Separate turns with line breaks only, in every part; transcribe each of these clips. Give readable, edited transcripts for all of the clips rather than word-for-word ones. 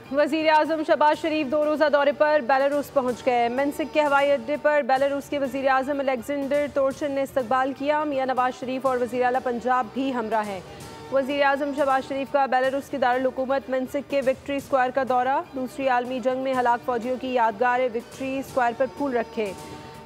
वज़ीर आज़म शहबाज शरीफ 2 रोज़ा दौरे पर बेलारूस पहुँच गए। मिन्स्क के हवाई अड्डे पर बेलारूस के वज़ीर आज़म अलेक्जेंडर तोर्चिन ने इस्तकबाल किया। मियां नवाज शरीफ और वज़ीर आला पंजाब भी हमरा हैं। वज़ीर आज़म शहबाज शरीफ का बेलारूस की दारुल हुकूमत मिन्स्क के विक्ट्री स्क्वायर का दौरा। दूसरी आलमी जंग में हलाक फौजियों की यादगार विक्ट्री स्क्वायर पर फूल रखे।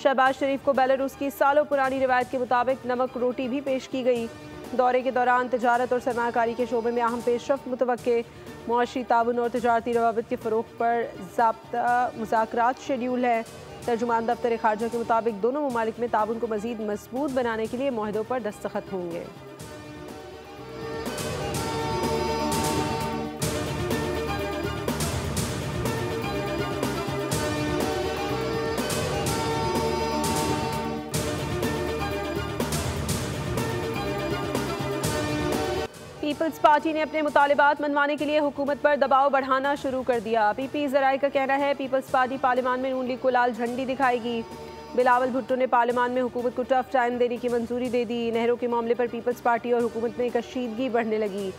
शहबाज शरीफ को बेलारूस की सालों पुरानी रिवायत के मुताबिक नमक रोटी भी पेश की गई। दौरे के दौरान तजारत और सरमाकारी के शोबे में अहम पेशरफ्त मुतवक्के। मुआशी ताउन और तजारती रवाबित के फ़रोग़ पर ज़ाब्ता मुज़ाकरात शेड्यूल है। तर्जुमान दफ्तर ख़ारजा के मुताबिक दोनों ममालिक में ताउन को मज़ीद मजबूत बनाने के लिए मुआहदों पर दस्तखत होंगे। पीपल्स पार्टी ने अपने मुतालिबात मनवाने के लिए हुकूमत पर दबाव बढ़ाना शुरू कर दिया। पीपी ज़राए का कहना है पीपल्स पार्टी पार्लियामान में नून लीग को लाल झंडी दिखाएगी। बिलावल भुट्टो ने पार्लियामान में हुकूमत को टफ टाइम देने की मंजूरी दे दी। नहरों के मामले पर पीपल्स पार्टी और हुकूमत में कशीदगी बढ़ने लगी।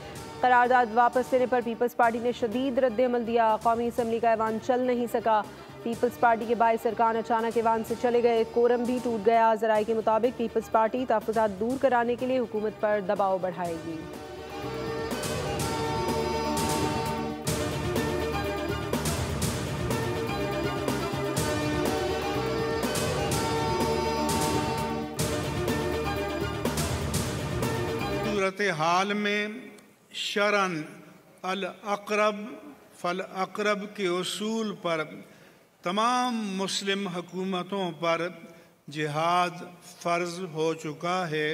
करारदाद वापस लेने पर पीपल्स पार्टी ने शदीद रद्द-ए-अमल दिया। कौमी असम्बली का ऐवान चल नहीं सका। पीपल्स पार्टी के बाईस अरकान अचानक ऐवान से चले गए। कोरम भी टूट गया। ज़राए के मुताबिक पीपल्स पार्टी तहफ़्फ़ुज़ात दूर कराने के लिए हुकूमत पर दबाव बढ़ाएगी।
सूरत हाल में शरन अल अक़रब फ़ल अक़रब के उसूल पर तमाम मुस्लिम हुकूमतों पर जिहाद फ़र्ज़ हो चुका है।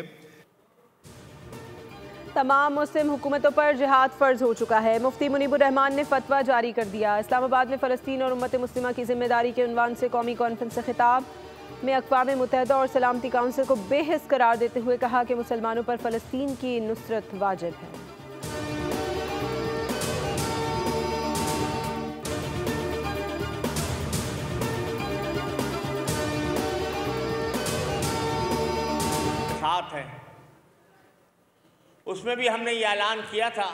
तमाम मुस्लिम हुकूमतों पर जिहाद फ़र्ज़ हो चुका है। मुफ्ती मुनीबुर रहमान ने फतवा जारी कर दिया। इस्लामाबाद में फ़लस्तीन और उम्मत मुस्लिमा की जिम्मेदारी के उन्वान से कौमी कॉन्फ्रेंस से खिताब में अक़वाम मुत्तहिदा और सलामती काउंसिल को बेहिस करार देते हुए कहा कि मुसलमानों पर फ़लस्तीन की नुसरत वाजिब है।
साथ है उसमें भी हमने ये ऐलान किया था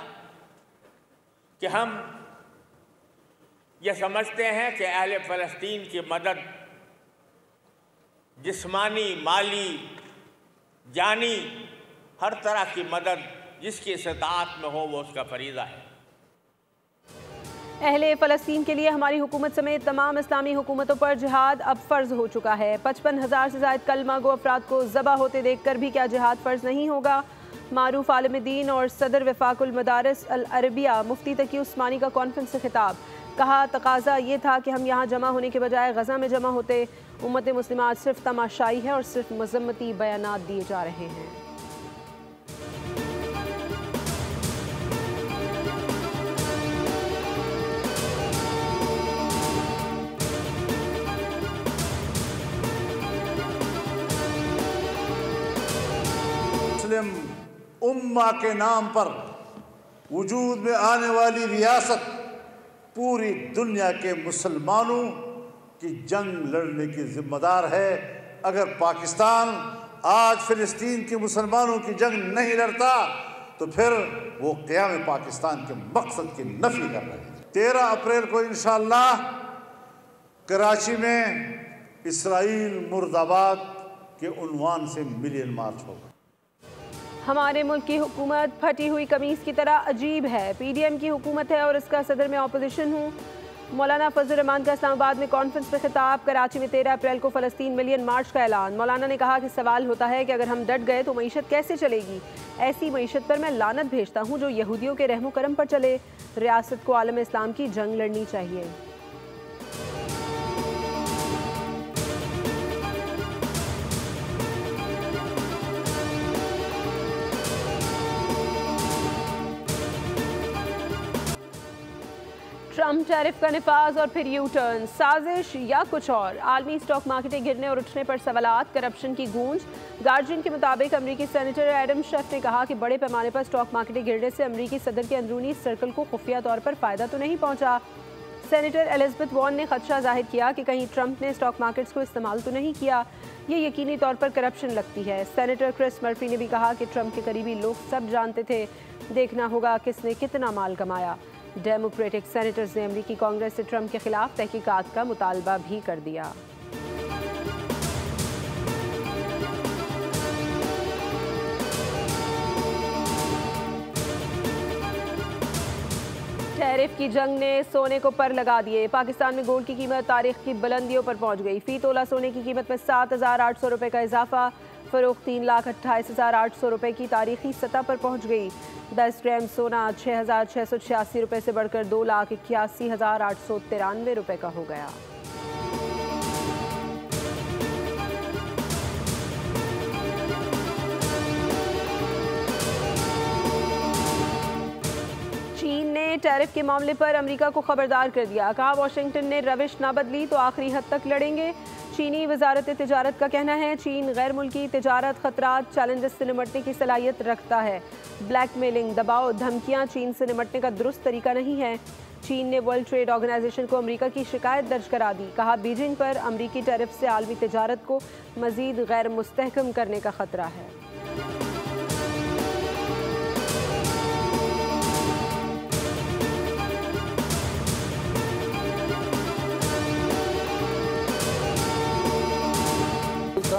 कि हम ये समझते हैं कि अहले फ़लस्तीन की मदद जिस्मानी, माली, जानी हर तरह की मदद जिसकी इस्तात में हो वो उसका फरीज़ा है।
अहले फ़लस्तीन के लिए हमारी हुकूमत समेत तमाम इस्लामी हुकूमतों पर जिहाद अब फ़र्ज़ हो चुका है। 55,000 से ज़ायद कलमा गो अफराद को ज़बा होते देखकर भी क्या जिहाद फ़र्ज़ नहीं होगा। मारूफ आलिम दीन और सदर वफाकुल मदारिस अल अरबिया मुफ्ती तकी उस्मानी का कॉन्फ्रेंस से खिताब। कहा तकाजा ये था कि हम यहाँ जमा होने के बजाय गज़ा में जमा होते। उम्मत मुस्लिमा सिर्फ तमाशाई है और सिर्फ मज़म्मती बयानात दिए जा रहे हैं।
मुस्लिम उम्मा के नाम पर वजूद में आने वाली रियासत पूरी दुनिया के मुसलमानों की जंग लड़ने की जिम्मेदार है। अगर पाकिस्तान आज फ़लस्तीन के मुसलमानों की जंग नहीं लड़ता तो फिर वो क़याम पाकिस्तान के मकसद की नफी कर रहे हैं। 13 अप्रैल को इंशाअल्लाह कराची में इसराइल मुर्दाबाद के उन्वान से मिलियन मार्च होगा।
हमारे मुल्क की हुकूमत फटी हुई कमीज़ की तरह अजीब है। पीडीएम की हुकूमत है और इसका सदर में अपोजिशन हूँ। मौलाना फजल रहमान का इस्लामाबाद में कॉन्फ्रेंस पर खिताब। कराची में 13 अप्रैल को फ़लस्तीन मिलियन मार्च का ऐलान। मौलाना ने कहा कि सवाल होता है कि अगर हम डट गए तो मईशत कैसे चलेगी। ऐसी मईशत पर मैं लानत भेजता हूँ जो यहूदियों के रहमो करम पर चले। रियासत को आलम इस्लाम की जंग लड़नी चाहिए। ट्रम्प टैरिफ का निफाज और फिर यू टर्न, साजिश या कुछ और। आलमी स्टॉक मार्केटें गिरने और उठने पर सवालात, करप्शन की गूंज। गार्जियन के मुताबिक अमरीकी सेनेटर एडम शेफ ने कहा कि बड़े पैमाने पर स्टॉक मार्केटें गिरने से अमरीकी सदर के अंदरूनी सर्कल को खुफिया तौर पर फ़ायदा तो नहीं पहुंचा। सेनेटर एलिज़ाबेथ वॉर्न ने खदशा जाहिर किया कि कहीं ट्रंप ने स्टॉक मार्केट्स को इस्तेमाल तो नहीं किया। ये यकीनी तौर पर करप्शन लगती है। सेनेटर क्रिस मर्फी ने भी कहा कि ट्रंप के करीबी लोग सब जानते थे, देखना होगा किसने कितना माल कमाया। डेमोक्रेटिक सेनेटर्स ने अमेरिकी कांग्रेस से ट्रंप के खिलाफ तहकीकात का मुतालबा भी कर दिया। टैरिफ की जंग ने सोने को पर लगा दिए। पाकिस्तान में गोल्ड की कीमत तारीख की बुलंदियों पर पहुंच गई। फी तोला सोने की कीमत में 7,800 रुपये का इजाफा। फरोख्त 3,28,800 रुपये की तारीखी सतह पर पहुंच गई। 10 ग्राम सोना 6,686 रुपये से बढ़कर 2,81,893 रुपये का हो गया। चीन ने टैरिफ के मामले पर अमेरिका को खबरदार कर दिया। कहा वाशिंगटन ने रविश न बदली तो आखिरी हद तक लड़ेंगे। चीनी वजारत तिजारत का कहना है चीन गैर मुल्की तिजारत खतरात चैलेंजेस से निमटने की सलाहियत रखता है। ब्लैकमेलिंग, दबाव, धमकियां चीन से निमटने का दुरुस्त तरीका नहीं है। चीन ने वर्ल्ड ट्रेड ऑर्गेनाइजेशन को अमेरिका की शिकायत दर्ज करा दी। कहा बीजिंग पर अमेरिकी टैरिफ से आलमी तिजारत को मजीद गैर मुस्तहकम करने का खतरा है।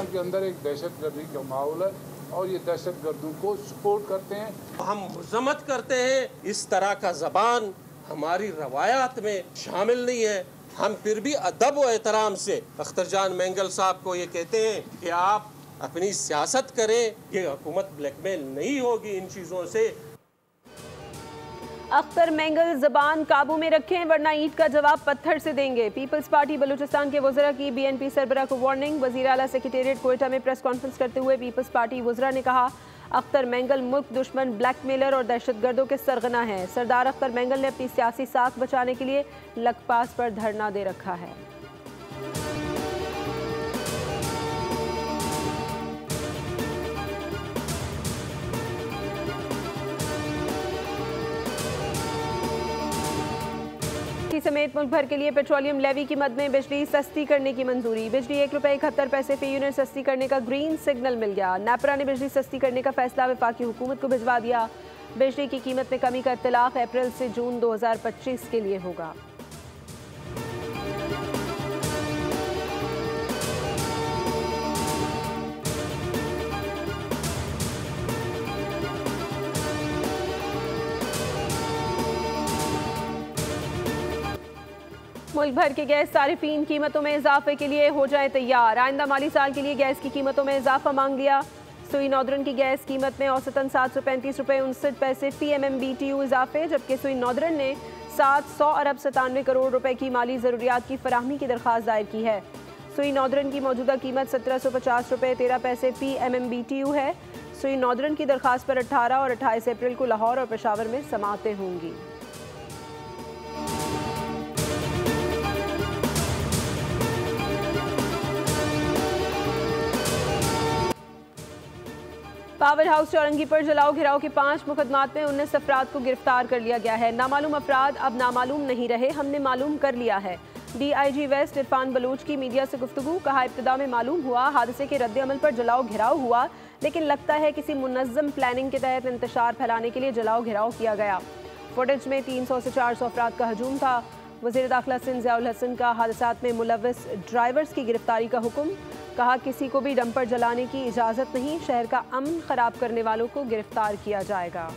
के अंदर एक दहशतगर्दी का माहौल है और ये दहशतगर्दों को सपोर्ट करते हैं।
हम मजम्मत करते हैं, इस तरह का ज़बान हमारी रवायात में शामिल नहीं है। हम फिर भी अदब व एहतराम से अख्तर जान मैंगल साहब को ये कहते हैं कि आप अपनी सियासत करें, ये हुकूमत ब्लैकमेल नहीं होगी इन चीज़ों से।
अख्तर मैंगल ज़बान काबू में रखें वरना ईंट का जवाब पत्थर से देंगे। पीपल्स पार्टी बलूचिस्तान के वज़रा की BNP सरबराह को वार्निंग। वज़ीर आला सेक्रेटेरिएट कोयटा में प्रेस कॉन्फ्रेंस करते हुए पीपल्स पार्टी वज़रा ने कहा अख्तर मैंगल मुल्क दुश्मन, ब्लैकमेलर और दहशतगर्दों के सरगना है। सरदार अख्तर मैंगल ने अपनी सियासी साख बचाने के लिए लखपास पर धरना दे रखा है। समेत मुल्क भर के लिए पेट्रोलियम लेवी की मद में बिजली सस्ती करने की मंजूरी। बिजली 1 रुपये 71 पैसे फी यूनिट सस्ती करने का ग्रीन सिग्नल मिल गया। नेपरा ने बिजली सस्ती करने का फैसला वफाकी हुकूमत को भिजवा दिया। बिजली की कीमत में कमी का इत्तलाक अप्रैल से जून 2025 के लिए होगा। मुल्क भर के गैस सारिफीन कीमतों में इजाफे के लिए हो जाए तैयार। आइंदा माली साल के लिए गैस की कीमतों में इजाफा मांग लिया। सुई नॉर्दर्न की गैस कीमत में औसतन 735 रुपये 59 पैसे फी MMBTU इजाफे, जबकि सुई नॉर्दर्न ने 700 अरब 97 करोड़ रुपए की माली ज़रूरियात की फराहमी की दरख्वास्त दायर की है। सुई नॉर्दर्न की मौजूदा कीमत 1750 रुपये 13 पैसे फी MMBTU है। सुई नॉर्दर्न की दरख्वास्त पर 18 और 28 अप्रैल को लाहौर और पेशावर में समातें होंगी। पावर हाउस चौरंगी पर जलाओ घिराव के 5 मुकदमात में 19 अफराद को गिरफ्तार कर लिया गया है। नामालूम अफराद अब नामालूम नहीं रहे, हमने मालूम कर लिया है। DIG वेस्ट इरफान बलूच की मीडिया से गुफ्तगू। कहा इब्तिदा में मालूम हुआ हादसे के रद्द-ए-अमल पर जलाओ घिराव हुआ, लेकिन लगता है किसी मुनज़्ज़म प्लानिंग के तहत इंतशार फैलाने के लिए जलाओ घिराव किया गया। फुटेज में 300 से 400 अफराद का हजूम था। वज़ीर दाखिला सिंध ज़ियाउल हसन का हादसात में मुलव्वस ड्राइवर्स की गिरफ्तारी का हुक्म। कहा किसी को भी डंपर जलाने की इजाज़त नहीं, शहर का अमन खराब करने वालों को गिरफ्तार किया जाएगा।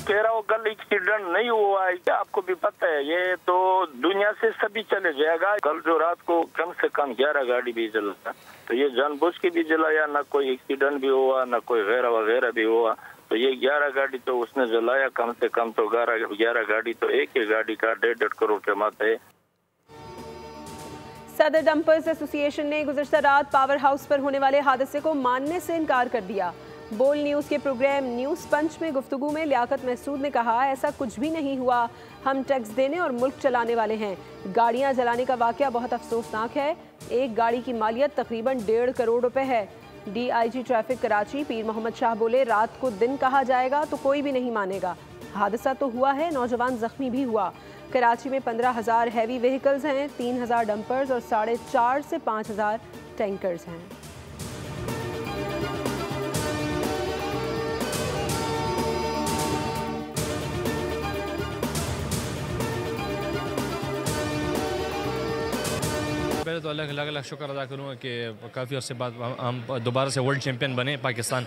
कह रहा हूँ कल एक्सीडेंट नहीं हुआ है, क्या आपको भी पता है? ये तो दुनिया से सभी चले जाएगा। कल जो रात को कम से कम 11 गाड़ी भी जला, तो ये जानबूझ के भी जलाया, ना कोई एक्सीडेंट भी हुआ, ना कोई वगैरह भी हुआ। तो ये 11 गाड़ी तो उसने जलाया, कम से कम तो 11 गाड़ी तो एक ही गाड़ी का 1.5 करोड़ के माते है।
सदर डंपर्स एसोसिएशन ने गुज़श्ता रात पावर हाउस पर होने वाले हादसे को मानने से इनकार कर दिया। बोल न्यूज़ के प्रोग्राम न्यूज़ पंच में गुफ्तगू में लियाकत महसूद ने कहा ऐसा कुछ भी नहीं हुआ, हम टैक्स देने और मुल्क चलाने वाले हैं। गाड़ियां जलाने का वाक़या बहुत अफसोसनाक है। एक गाड़ी की मालियत तकरीबन 1.5 करोड़ रुपए है। DIG ट्रैफिक कराची पीर मोहम्मद शाह बोले रात को दिन कहा जाएगा तो कोई भी नहीं मानेगा। हादसा तो हुआ है, नौजवान जख्मी भी हुआ। कराची में 15,000 हैवी व्हीकल्स हैं, 3,000 डंपर्स और 4,500 से 5,000 टैंकर्स हैं।
पहले तो अल्लाह का शुक्र अदा करूँगा कि काफ़ी अर्से बाद हम दोबारा से वर्ल्ड चैम्पियन बने पाकिस्तान,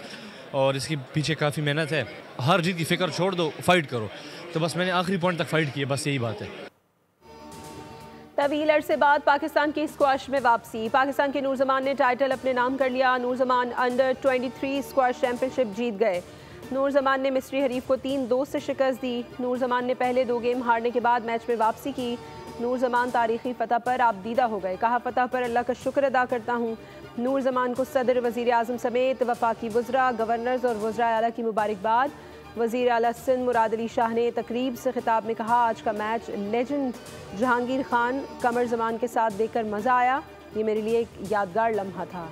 और इसके पीछे काफ़ी मेहनत है। हार जीत की फ़िक्र छोड़ दो, फाइट करो। तो बस मैंने आखिरी पॉइंट तक फाइट की है, बस यही बात है।
तवील अरसे बाद पाकिस्तान की स्क्वाश में वापसी। पाकिस्तान के नूर जमान ने टाइटल अपने नाम कर लिया। नूर जमान अंडर 23 स्क्वाश चैंपियनशिप जीत गए। नूर जमान ने मिस्री हरीफ को 3-2 से शिकस्त दी। नूर जमान ने पहले 2 गेम हारने के बाद मैच में वापसी की। नूर जमान तारीखी फतह पर आबदीदा हो गए। कहा, फतह पर अल्लाह का शुक्र अदा करता हूँ। नूर जमान को सदर, वज़ीर आज़म समेत वफाकी वज़रा, गवर्नर्स और वज़रा आला की मुबारकबाद। वज़ीर आला सिंध मुराद अली शाह ने तकरीब से खिताब में कहा, आज का मैच लेजेंड जहांगीर खान कमर जमान के साथ देखकर मज़ा आया। ये मेरे लिए एक यादगार लम्हा था।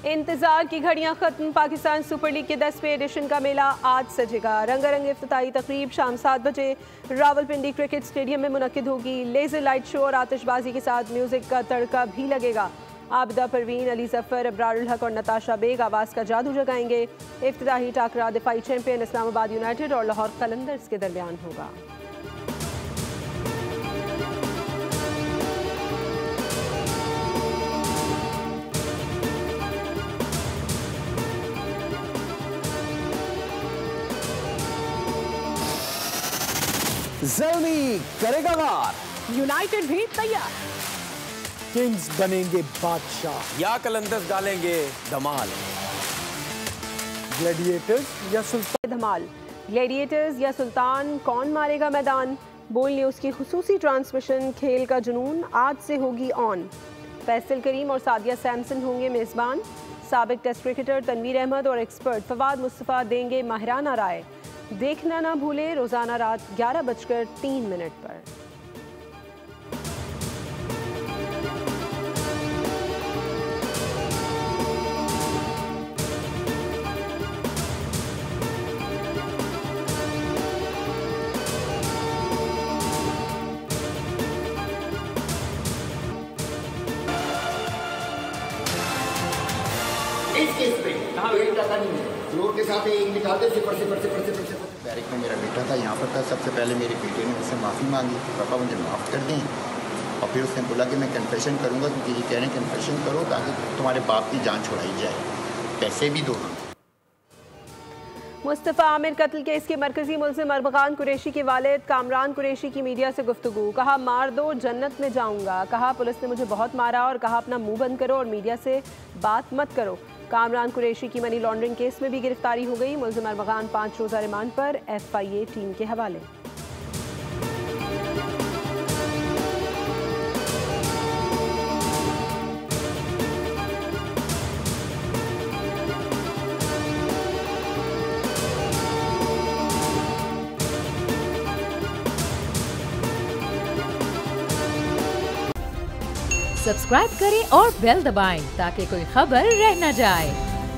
इंतजार की घड़ियां खत्म। पाकिस्तान सुपर लीग के 10वें एडिशन का मेला आज सजेगा। रंगारंग इफ्तिताई तकरीब शाम 7 बजे रावलपिंडी क्रिकेट स्टेडियम में मुनक्किद होगी। लेजर लाइट शो और आतिशबाजी के साथ म्यूजिक का तड़का भी लगेगा। आबिदा परवीन, अली जफर, अब्रारुल हक और नताशा बेग आवाज़ का जादू जगाएंगे। इफ्तिताही टाकरा दिफाई चैंपियन इस्लामाबाद यूनाइटेड और लाहौर कलंदर्स के दरमियान होगा।
ज़ल्मी करेगा वार,
यूनाइटेड भी तैयार।
किंग्स बनेंगे बादशाह
या कलंदर्स डालेंगे धमाल।
ग्लैडिएटर्स या सुल्तान।
धमाल, ग्लैडिएटर्स या सुल्तान, कौन मारेगा मैदान। बोल न्यूज़ की खुसूसी ट्रांसमिशन खेल का जुनून आज से होगी ऑन। फैसल करीम और सादिया सैमसन होंगे मेज़बान। साबिक टेस्ट क्रिकेटर तनवीर अहमद और एक्सपर्ट फवाद मुस्तफ़ा देंगे माहिराना राय। देखना ना भूले रोजाना रात 11:03 पर।
इस केस में एक टका नहीं है, फ्लोर के साथ एक निकालते सिफर। बैरिक में मेरा बेटा था, यहाँ पर था। सबसे पहले मेरे बेटे ने मुझसे माफ़ी मांगी, पापा मुझे माफ़ कर दें। और फिर उसने बोला कि मैं कन्फेशन करूँगा, क्योंकि ये कह रहे हैं कन्फेशन करो ताकि तुम्हारे बाप की जान छुड़ाई जाए, पैसे भी दो।
मुस्तफ़ा आमिर कत्ल केस के मरकजी मुल्ज़िम अरबगान कुरैशी के वालिद कामरान कुरैशी की मीडिया से गुफ्तगू। कहा, मार दो जन्नत में जाऊँगा। कहा, पुलिस ने मुझे बहुत मारा और कहा अपना मुँह बंद करो और मीडिया से बात मत करो। कामरान कुरैशी की मनी लॉन्ड्रिंग केस में भी गिरफ्तारी हो गई। मुल्ज़िम अरबगान 5 रोज़ा रिमांड पर FIA टीम के हवाले।
सब्सक्राइब करें और बेल दबाएं ताकि कोई खबर रह न जाए।